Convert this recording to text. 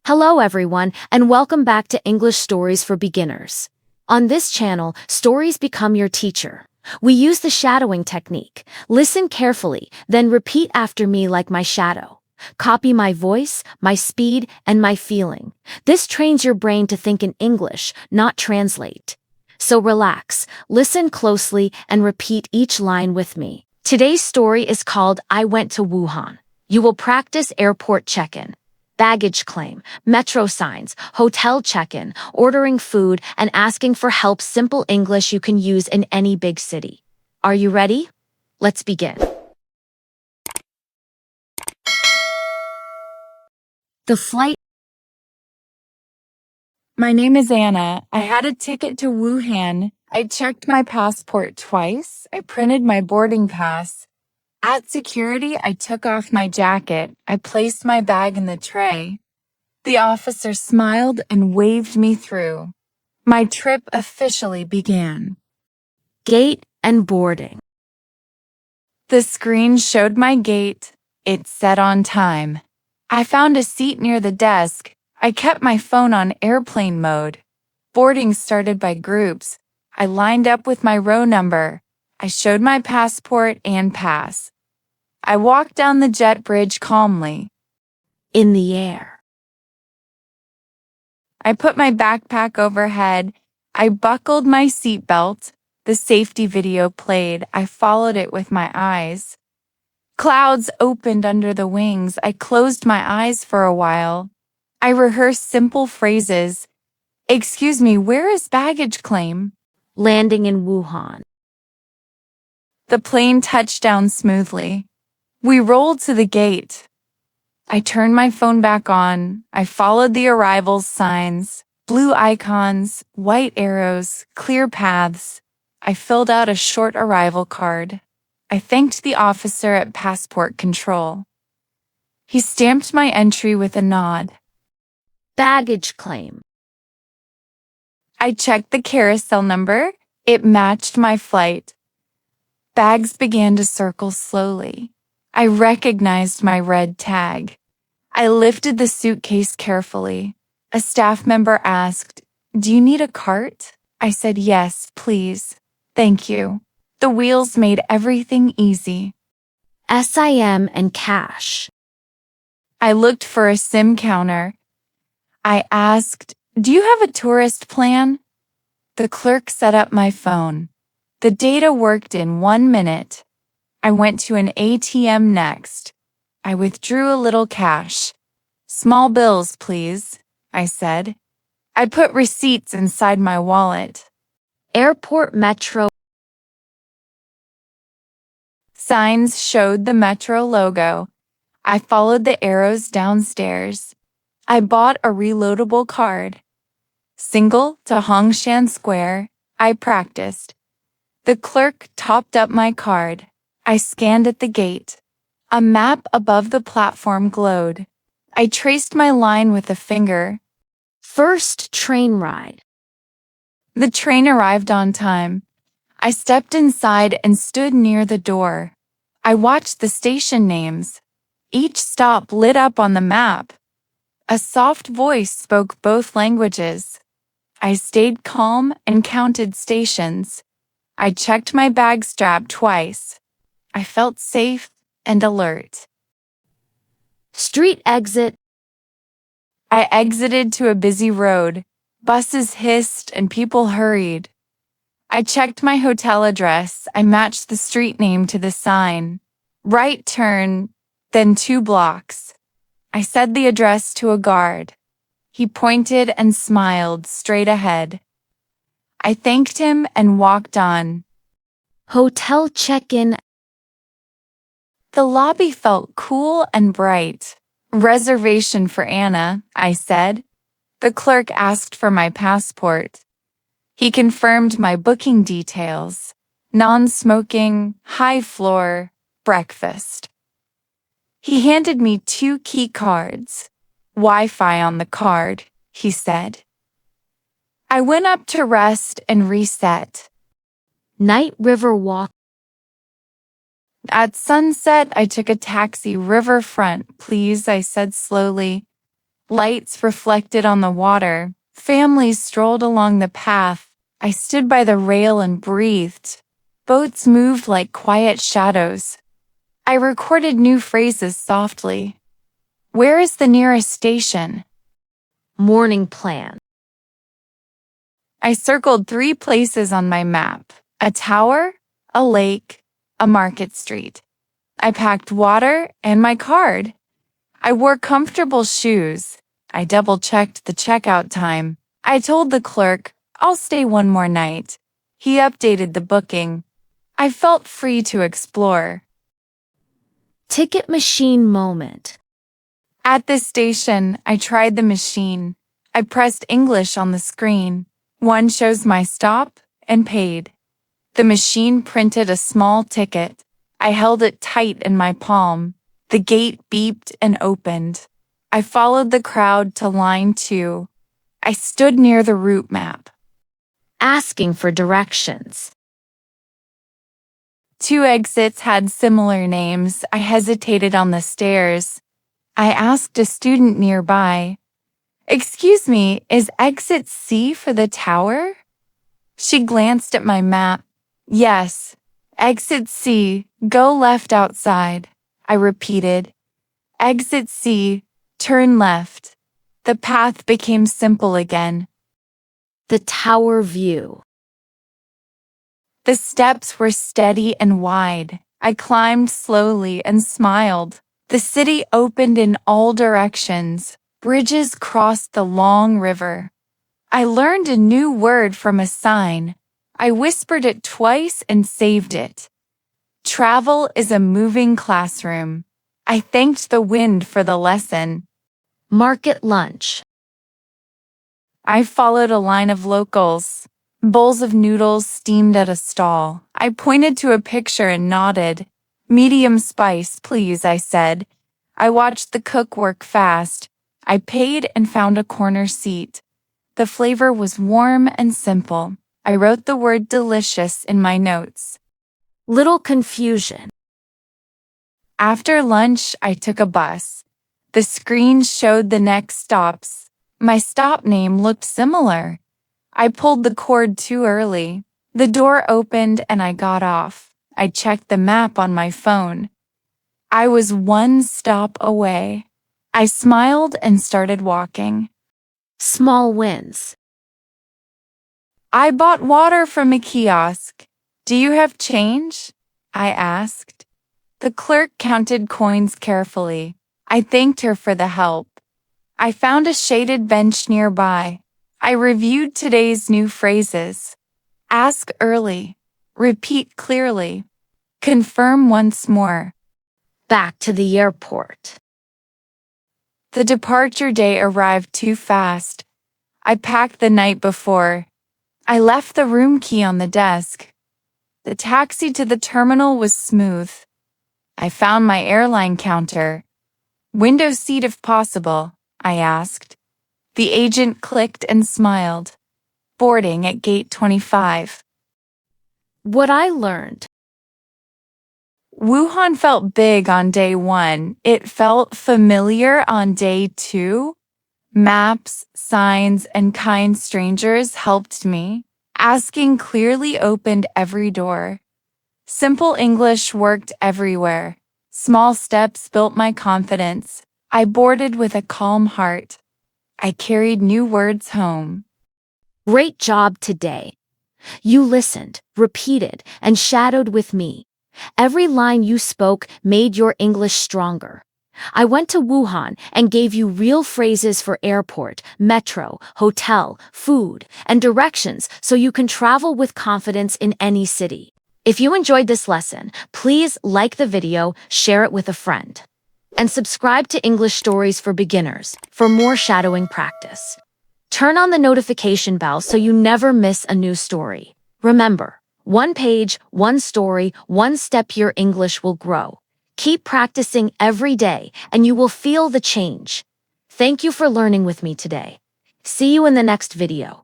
Hello everyone, and welcome back to English Stories for Beginners. On this channel, stories become your teacher. We use the shadowing technique. Listen carefully, then repeat after me like my shadow. Copy my voice, my speed, and my feeling. This trains your brain to think in English, not translate. So relax, listen closely, and repeat each line with me. Today's story is called I Went to Wuhan. You will practice airport check-in, baggage claim, metro signs, hotel check-in, ordering food, and asking for help. Simple English you can use in any big city. Are you ready? Let's begin. The flight. My name is Anna. I had a ticket to Wuhan. I checked my passport twice. I printed my boarding pass. At security, I took off my jacket. I placed my bag in the tray. The officer smiled and waved me through. My trip officially began. Gate and boarding. The screen showed my gate. It said on time. I found a seat near the desk. I kept my phone on airplane mode. Boarding started by groups. I lined up with my row number. I showed my passport and pass. I walked down the jet bridge calmly. In the air. I put my backpack overhead. I buckled my seatbelt. The safety video played. I followed it with my eyes. Clouds opened under the wings. I closed my eyes for a while. I rehearsed simple phrases. Excuse me, where is baggage claim? Landing in Wuhan. The plane touched down smoothly. We rolled to the gate. I turned my phone back on. I followed the arrivals signs, blue icons, white arrows, clear paths. I filled out a short arrival card. I thanked the officer at passport control. He stamped my entry with a nod. Baggage claim. I checked the carousel number. It matched my flight. Bags began to circle slowly. I recognized my red tag. I lifted the suitcase carefully. A staff member asked, "Do you need a cart?" I said, "Yes, please. Thank you." The wheels made everything easy. SIM and cash. I looked for a SIM counter. I asked, "Do you have a tourist plan?" The clerk set up my phone. The data worked in 1 minute. I went to an ATM next. I withdrew a little cash. "Small bills, please," I said. I put receipts inside my wallet. Airport metro. Signs showed the metro logo. I followed the arrows downstairs. I bought a reloadable card. Single to Hongshan Square. I practiced. The clerk topped up my card. I scanned at the gate. A map above the platform glowed. I traced my line with a finger. First train ride. The train arrived on time. I stepped inside and stood near the door. I watched the station names. Each stop lit up on the map. A soft voice spoke both languages. I stayed calm and counted stations. I checked my bag strap twice. I felt safe and alert. Street exit. I exited to a busy road. Buses hissed and people hurried. I checked my hotel address. I matched the street name to the sign. Right turn, then 2 blocks. I said the address to a guard. He pointed and smiled straight ahead. I thanked him and walked on. Hotel check-in. The lobby felt cool and bright. "Reservation for Anna," I said. The clerk asked for my passport. He confirmed my booking details. Non-smoking, high floor, breakfast. He handed me 2 key cards. "Wi-Fi on the card," he said. I went up to rest and reset. Night river walk. At sunset, I took a taxi. "Riverfront, please," I said slowly. Lights reflected on the water. Families strolled along the path. I stood by the rail and breathed. Boats moved like quiet shadows. I recorded new phrases softly. Where is the nearest station? Morning plan. I circled 3 places on my map: a tower, a lake, a market street. I packed water and my card. I wore comfortable shoes. I double-checked the checkout time. I told the clerk, I'll stay one more night. He updated the booking. I felt free to explore. Ticket machine moment. At the station, I tried the machine. I pressed English on the screen. One shows my stop and paid. The machine printed a small ticket. I held it tight in my palm. The gate beeped and opened. I followed the crowd to line 2. I stood near the route map. Asking for directions. 2 exits had similar names. I hesitated on the stairs. I asked a student nearby, "Excuse me, is exit C for the tower?" She glanced at my map. "Yes, exit C, go left outside." I repeated, "Exit C, turn left." The path became simple again. The tower view. The steps were steady and wide. I climbed slowly and smiled. The city opened in all directions. Bridges crossed the long river. I learned a new word from a sign. I whispered it twice and saved it. Travel is a moving classroom. I thanked the wind for the lesson. Market lunch. I followed a line of locals. Bowls of noodles steamed at a stall. I pointed to a picture and nodded. "Medium spice, please," I said. I watched the cook work fast. I paid and found a corner seat. The flavor was warm and simple. I wrote the word delicious in my notes. Little confusion. After lunch, I took a bus. The screen showed the next stops. My stop name looked similar. I pulled the cord too early. The door opened and I got off. I checked the map on my phone. I was 1 stop away. I smiled and started walking. Small wins. I bought water from a kiosk. "Do you have change?" I asked. The clerk counted coins carefully. I thanked her for the help. I found a shaded bench nearby. I reviewed today's new phrases. Ask early. Repeat clearly. Confirm once more. Back to the airport. The departure day arrived too fast. I packed the night before. I left the room key on the desk. The taxi to the terminal was smooth. I found my airline counter. "Window seat if possible," I asked. The agent clicked and smiled. "Boarding at gate 25. What I learned. Wuhan felt big on day 1. It felt familiar on day 2. Maps, signs, and kind strangers helped me. Asking clearly opened every door. Simple English worked everywhere. Small steps built my confidence. I boarded with a calm heart. I carried new words home. Great job today. You listened, repeated, and shadowed with me. Every line you spoke made your English stronger. I went to Wuhan and gave you real phrases for airport, metro, hotel, food, and directions so you can travel with confidence in any city. If you enjoyed this lesson, please like the video, share it with a friend, and subscribe to English Stories for Beginners for more shadowing practice. Turn on the notification bell so you never miss a new story. Remember, 1 page, 1 story, 1 step your English will grow. Keep practicing every day and you will feel the change. Thank you for learning with me today. See you in the next video.